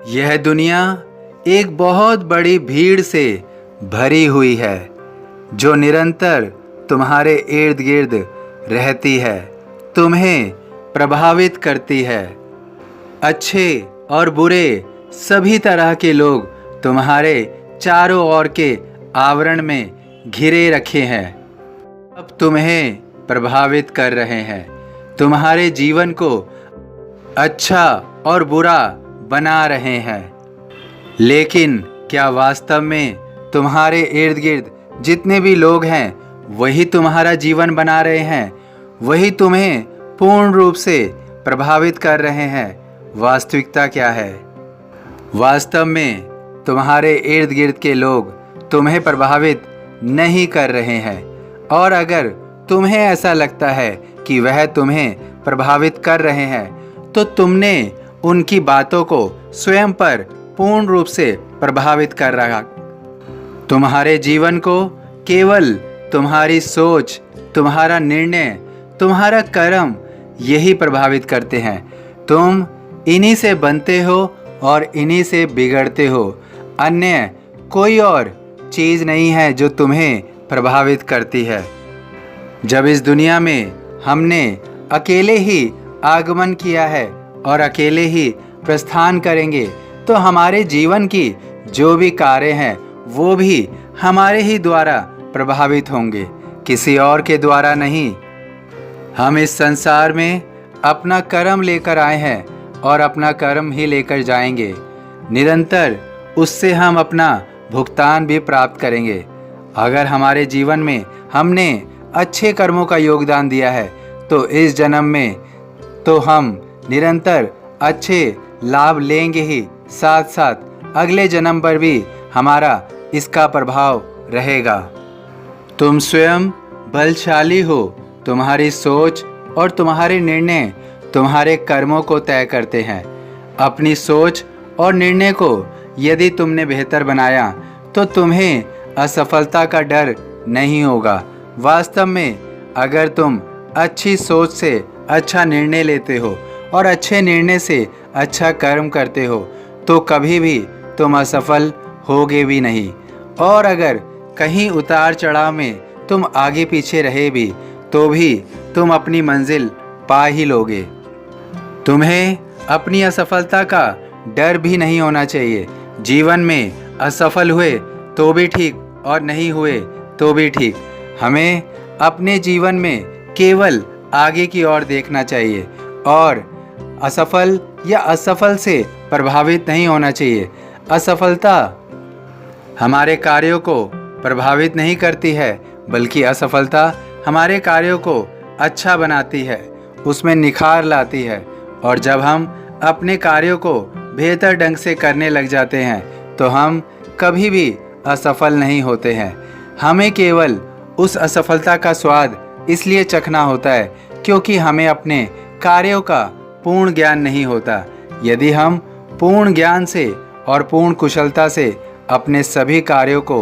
यह दुनिया एक बहुत बड़ी भीड़ से भरी हुई है जो निरंतर तुम्हारे इर्द गिर्द रहती है, तुम्हें प्रभावित करती है। अच्छे और बुरे सभी तरह के लोग तुम्हारे चारों ओर के आवरण में घिरे रखे हैं। अब तुम्हें प्रभावित कर रहे हैं, तुम्हारे जीवन को अच्छा और बुरा बना रहे हैं। लेकिन क्या वास्तव में तुम्हारे इर्द गिर्द जितने भी लोग हैं वही तुम्हारा जीवन बना रहे हैं, वही तुम्हें पूर्ण रूप से प्रभावित कर रहे हैं? वास्तविकता क्या है? वास्तव में तुम्हारे इर्द गिर्द के लोग तुम्हें प्रभावित नहीं कर रहे हैं, और अगर तुम्हें ऐसा लगता है कि वह तुम्हें प्रभावित कर रहे हैं तो तुमने उनकी बातों को स्वयं पर पूर्ण रूप से प्रभावित कर रहा। तुम्हारे जीवन को केवल तुम्हारी सोच, तुम्हारा निर्णय, तुम्हारा कर्म यही प्रभावित करते हैं। तुम इन्हीं से बनते हो और इन्हीं से बिगड़ते हो। अन्य कोई और चीज़ नहीं है जो तुम्हें प्रभावित करती है। जब इस दुनिया में हमने अकेले ही आगमन किया है और अकेले ही प्रस्थान करेंगे, तो हमारे जीवन की जो भी कार्य हैं वो भी हमारे ही द्वारा प्रभावित होंगे, किसी और के द्वारा नहीं। हम इस संसार में अपना कर्म लेकर आए हैं और अपना कर्म ही लेकर जाएंगे। निरंतर उससे हम अपना भुगतान भी प्राप्त करेंगे। अगर हमारे जीवन में हमने अच्छे कर्मों का योगदान दिया है तो इस जन्म में तो हम निरंतर अच्छे लाभ लेंगे ही, साथ साथ अगले जन्म पर भी हमारा इसका प्रभाव रहेगा। तुम स्वयं बलशाली हो। तुम्हारी सोच और तुम्हारे निर्णय तुम्हारे कर्मों को तय करते हैं। अपनी सोच और निर्णय को यदि तुमने बेहतर बनाया तो तुम्हें असफलता का डर नहीं होगा। वास्तव में अगर तुम अच्छी सोच से अच्छा निर्णय लेते हो और अच्छे निर्णय से अच्छा कर्म करते हो तो कभी भी तुम असफल होगे भी नहीं। और अगर कहीं उतार चढ़ाव में तुम आगे पीछे रहे भी तो भी तुम अपनी मंजिल पा ही लोगे। तुम्हें अपनी असफलता का डर भी नहीं होना चाहिए। जीवन में असफल हुए तो भी ठीक और नहीं हुए तो भी ठीक। हमें अपने जीवन में केवल आगे की ओर देखना चाहिए और असफल या असफल से प्रभावित नहीं होना चाहिए। असफलता हमारे कार्यों को प्रभावित नहीं करती है, बल्कि असफलता हमारे कार्यों को अच्छा बनाती है, उसमें निखार लाती है। और जब हम अपने कार्यों को बेहतर ढंग से करने लग जाते हैं तो हम कभी भी असफल नहीं होते हैं। हमें केवल उस असफलता का स्वाद इसलिए चखना होता है क्योंकि हमें अपने कार्यों का पूर्ण ज्ञान नहीं होता। यदि हम पूर्ण ज्ञान से और पूर्ण कुशलता से अपने सभी कार्यों को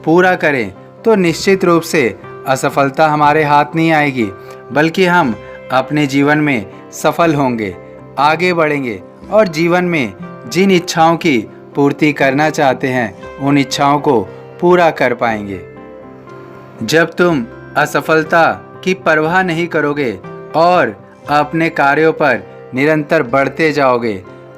पूरा करें तो निश्चित रूप से असफलता हमारे हाथ नहीं आएगी, बल्कि हम अपने जीवन में सफल होंगे, आगे बढ़ेंगे और जीवन में जिन इच्छाओं की पूर्ति करना चाहते हैं उन इच्छाओं को पूरा कर पाएंगे। जब तुम असफलता की परवाह नहीं करोगे और अपने कार्यों पर निरंतर बढ़ते जाओगे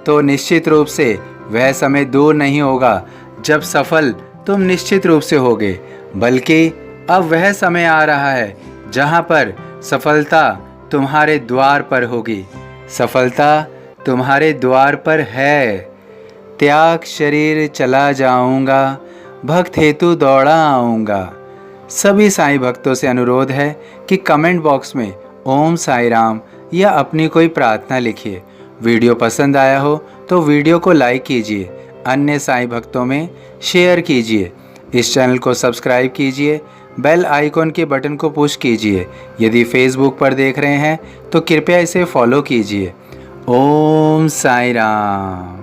तो निश्चित रूप से वह समय दूर नहीं होगा जब सफल तुम निश्चित रूप से होगे, बल्कि अब वह समय आ रहा है जहां पर सफलता तुम्हारे द्वार पर होगी। सफलता तुम्हारे द्वार पर है। त्याग शरीर चला जाऊंगा, भक्त हेतु दौड़ा आऊँगा। सभी साईं भक्तों से अनुरोध है कि कमेंट बॉक्स में ओम साई राम या अपनी कोई प्रार्थना लिखिए। वीडियो पसंद आया हो तो वीडियो को लाइक कीजिए, अन्य साईं भक्तों में शेयर कीजिए। इस चैनल को सब्सक्राइब कीजिए, बेल आइकॉन के बटन को पुश कीजिए। यदि फेसबुक पर देख रहे हैं तो कृपया इसे फॉलो कीजिए। ओम साई राम।